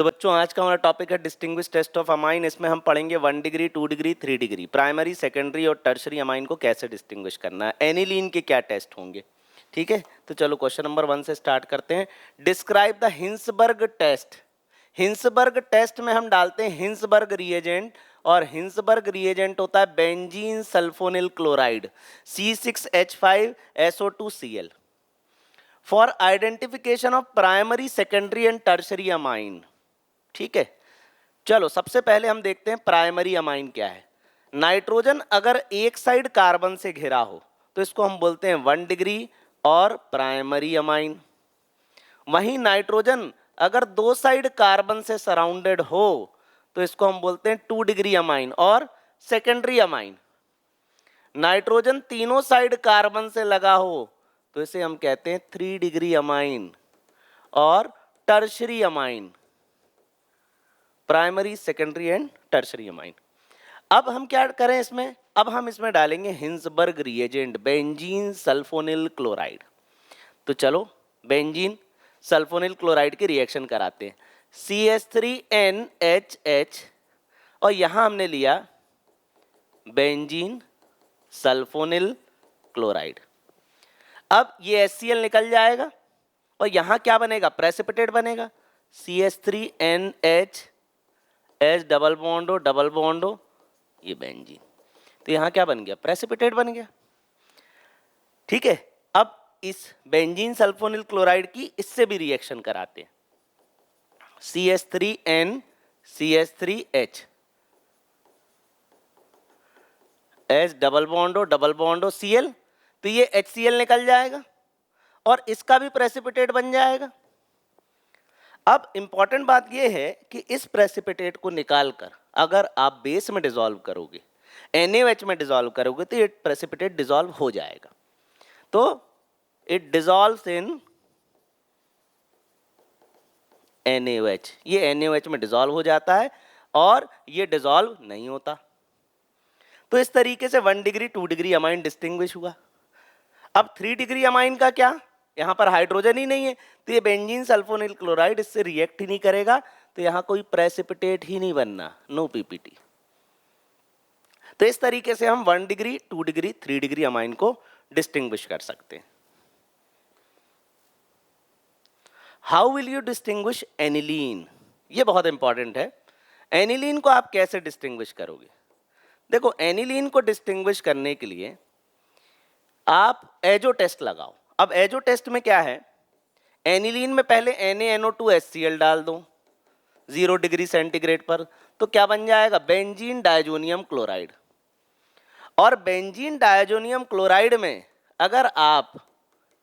तो बच्चों आज का हमारा टॉपिक है डिस्टिंग्विश टेस्ट ऑफ अमाइन। इसमें हम पढ़ेंगे 1 degree, 2 degree, 3 degree, primary, secondary और टर्शरी अमाइन को कैसे डिस्टिंग्विश करना है, एनिलीन के क्या टेस्ट होंगे। ठीक है, तो चलो क्वेश्चन नंबर 1 से स्टार्ट करते हैं। Describe the Hinsberg test. Hinsberg test में हम डालते हैं हिंसबर्ग रिएजेंट, और हिंसबर्ग रिएजेंट होता है benzene sulphonyl chloride C6H5SO2Cl for identification of primary, secondary and tertiary amine. ठीक है, चलो सबसे पहले हम देखते हैं प्राइमरी अमाइन क्या है। नाइट्रोजन अगर एक साइड कार्बन से घिरा हो तो इसको हम बोलते हैं 1 डिग्री और प्राइमरी अमाइन। वहीं नाइट्रोजन अगर दो साइड कार्बन से सराउंडेड हो तो इसको हम बोलते हैं 2 डिग्री अमाइन और सेकेंडरी अमाइन। नाइट्रोजन तीनों साइड कार्बन से लगा हो तो इसे हम कहते हैं 3 डिग्री अमाइन और tertiary amine, primary, secondary and tertiary amine. अब हम क्या करें इसमें, अब हम इसमें डालेंगे Hinsberg reagent benzene sulphonyl chloride. तो चलो बेंजीन सल्फोनिल क्लोराइड की रिएक्शन कराते हैं। CH3NHH और यहां हमने लिया बेंजीन सल्फोनिल क्लोराइड। अब ये HCl निकल जाएगा और यहां क्या बनेगा, प्रेसिपिटेट बनेगा। CH3NH H डबल बॉन्ड हो ये बेंजीन, तो यहां क्या बन गया, प्रेसिपिटेट बन गया। ठीक है, अब इस बेंजीन सल्फोनिल क्लोराइड की इससे भी रिएक्शन कराते हैं। CH3N CH3H H double bond हो Cl, तो ये HCl निकल जाएगा और इसका भी प्रेसिपिटेट बन जाएगा। अब इंपॉर्टेंट बात यह है कि इस प्रेसिपिटेट को निकालकर अगर आप बेस में डिसॉल्व करोगे, NaOH में डिसॉल्व करोगे, तो ये प्रेसिपिटेट डिसॉल्व हो जाएगा। तो इट डिसॉल्व्स इन NaOH, ये NaOH में डिसॉल्व हो जाता है और ये डिसॉल्व नहीं होता। तो इस तरीके से 1 डिग्री 2 डिग्री अमाइन डिस्टिंग्विश हुआ। अब 3 डिग्री अमाइन का क्या, यहां पर हाइड्रोजन ही नहीं है तो ये बेंजीन सल्फोनिल क्लोराइड इससे रिएक्ट ही नहीं करेगा, तो यहां कोई प्रेसिपिटेट ही नहीं बनना, नो पीपीटी। तो इस तरीके से हम 1 डिग्री 2 डिग्री 3 डिग्री अमाइन को डिस्टिंग्विश कर सकते हैं। How will you distinguish aniline, ये बहुत इंपॉर्टेंट है। एनिलीन को आप कैसे डिस्टिंग्विश करोगे, देखो एनिलीन को डिस्टिंग्विश करने के लिए आप एजो टेस्ट लगाओ। अब एजो टेस्ट में क्या है, एनिलीन में पहले NaNO2HCl डाल दो 0 डिग्री सेंटीग्रेड पर, तो क्या बन जाएगा, बेंजीन डायजोनियम क्लोराइड। और बेंजीन डायजोनियम क्लोराइड में अगर आप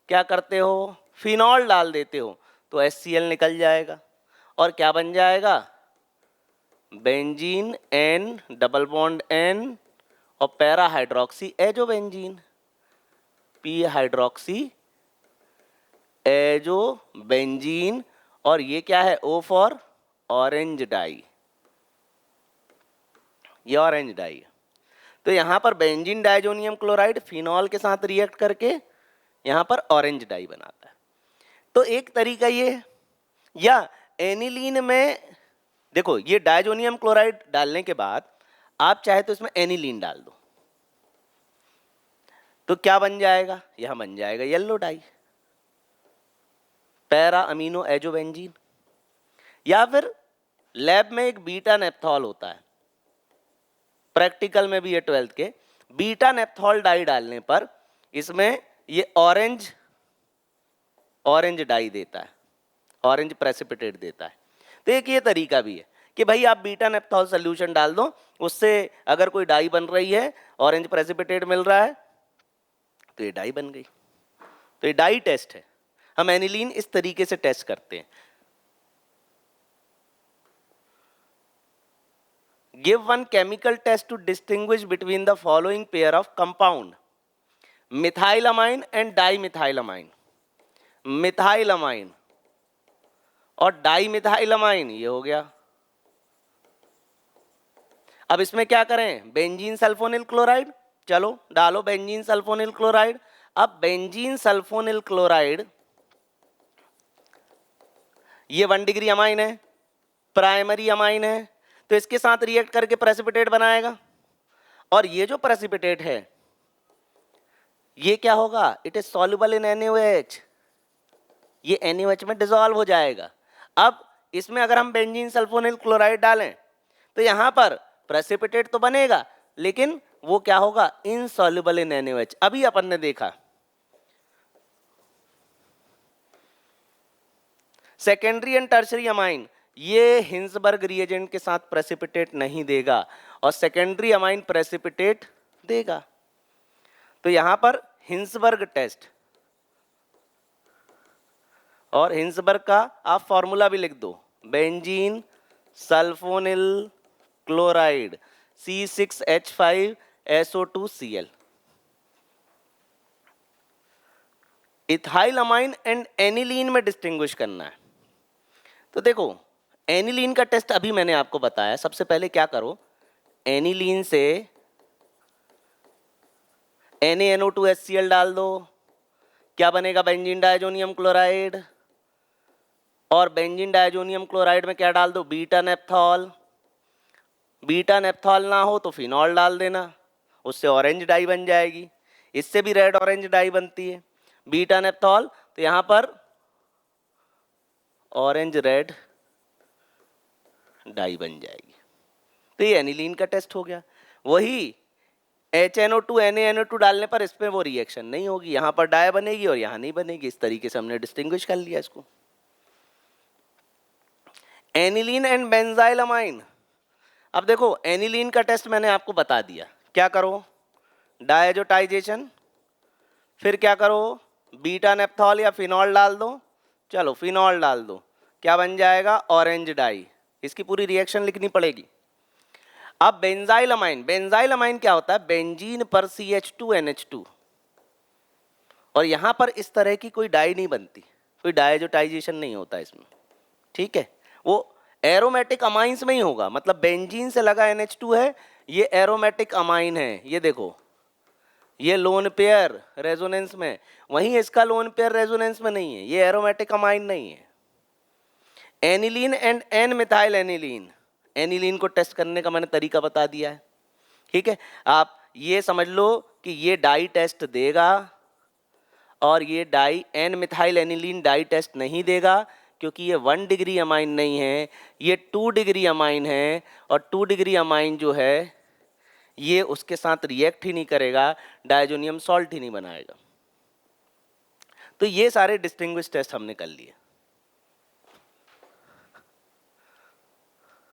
क्या करते हो, फिनॉल डाल देते हो तो HCl निकल जाएगा और क्या बन जाएगा, benzene N double bond N और para hydroxy azo benzene P hydroxy azo benzene, और ये क्या है, O फॉर ऑरेंज डाई, ये ऑरेंज डाई है। तो यहां पर बेंजीन डायजोनियम क्लोराइड फिनॉल के साथ रिएक्ट करके यहां पर ऑरेंज डाई बनाता है। तो एक तरीका ये है, या एनिलीन में देखो ये डायजोनियम क्लोराइड डालने के बाद आप चाहे तो इसमें एनिलीन डाल दो, तो क्या बन जाएगा, यहां बन जाएगा yellow die, para amino azo benzene. या फिर लैब में एक बीटा नेप्थॉल होता है, प्रैक्टिकल में भी ये 12th के, बीटा नेप्थॉल डाई डालने पर इसमें ये ऑरेंज डाई देता है, ऑरेंज प्रेसिपिटेट देता है। तो एक ये तरीका भी है कि भाई आप बीटा नेप्थॉल सोल्यूशन डाल दो, उससे अगर कोई डाई बन रही है, ऑरेंज प्रेसिपिटेट मिल रहा है, तो ये डाई बन गई। तो ये डाई टेस्ट है, हम एनिलीन इस तरीके से टेस्ट करते हैं। Give one chemical test to distinguish between the following pair of compound, methylamine and dimethylamine. Methylamine और डाईमिथाइलमाइन ये हो गया। अब इसमें क्या करें, बेंजीन सल्फोनिल क्लोराइड, चलो डालो बेंजीन सल्फोनिल क्लोराइड। अब बेंजीन सल्फोनिल क्लोराइड ये 1 डिग्री अमाइन है, प्राइमरी अमाइन है तो इसके साथ रिएक्ट करके प्रेसिपिटेट बनाएगा, और ये जो प्रेसिपिटेट है ये क्या होगा, it is soluble in NaOH, ये NaOH में डिसॉल्व हो जाएगा। अब इसमें अगर हम बेंजीन सल्फोनिल क्लोराइड डालें तो यहां पर प्रेसिपिटेट तो बनेगा लेकिन वो क्या होगा, इनसॉल्युबल इन NaOH। अभी अपन ने देखा सेकेंडरी एंड टर्शरी अमाइन, ये हिंसबर्ग रिएजेंट के साथ प्रेसिपिटेट नहीं देगा और सेकेंडरी अमाइन प्रेसिपिटेट देगा। तो यहां पर हिंसबर्ग टेस्ट, और हिंसबर्ग का आप फॉर्मूला भी लिख दो, benzene sulphonyl chloride C6H5SO2Cl। Ethyl amine and aniline में डिस्टिंग्विश करना है। तो देखो एनिलीन का टेस्ट अभी मैंने आपको बताया। सबसे पहले क्या करो, एनिलीन से NaNO2HCl डाल दो, क्या बनेगा, बेंजीन डायजोनियम क्लोराइड, और बेंजीन डायजोनियम क्लोराइड में क्या डाल दो, बीटा नेप्थॉल। बीटा नेप्थॉल ना हो तो फिनॉल डाल देना, उससे ऑरेंज डाई बन जाएगी, इससे भी रेड ऑरेंज डाई बनती है बीटा नेप्थॉल, तो यहां पर ऑरेंज रेड डाई बन जाएगी। तो ये एनिलीन का टेस्ट हो गया। वही HNO2 NaNO2 डालने पर इसमें वो रिएक्शन नहीं होगी, यहां पर डाई बनेगी और यहां नहीं बनेगी। इस तरीके से हमने डिस्टिंग्विश कर लिया इसको। एनिलीन एंड बेंजाइल अमाइन, अब देखो एनिलीन का टेस्ट मैंने आपको बता दिया, क्या करो, डायजोटाइजेशन, फिर क्या करो, बीटा नेप्थॉल या फिनॉल डाल दो। चलो फिनॉल डाल दो, क्या बन जाएगा, ऑरेंज डाई। इसकी पूरी रिएक्शन लिखनी पड़ेगी। अब बेंजाइल अमाइन, बेंजाइल अमाइन क्या होता है, बेंजीन पर CH2NH2, और यहां पर इस तरह की कोई डाई नहीं बनती, कोई डायजोटाइजेशन नहीं होता इसमें, ठीक है। वो एरोमेटिक अमाइंस में ही होगा, मतलब बेंजीन से लगा NH2 है, ये एरोमेटिक अमाइन है। ये देखो ये लोन पेयर रेजोनेंस में, वहीं इसका लोन पेयर रेजोनेंस में नहीं है, ये एरोमेटिक अमाइन नहीं है। Aniline and N methyl aniline, aniline को टेस्ट करने का मैंने तरीका बता दिया है, ठीक है। आप ये समझ लो कि ये डाई टेस्ट देगा और ये di N methyl aniline dye test नहीं देगा, क्योंकि ये 1 डिग्री अमाइन नहीं है, ये 2 डिग्री अमाइन है, और 2 डिग्री अमाइन जो है ये उसके साथ रिएक्ट ही नहीं करेगा, डायजोनियम सॉल्ट ही नहीं बनाएगा। तो ये सारे डिस्टिंग्विश टेस्ट हमने कर लिए।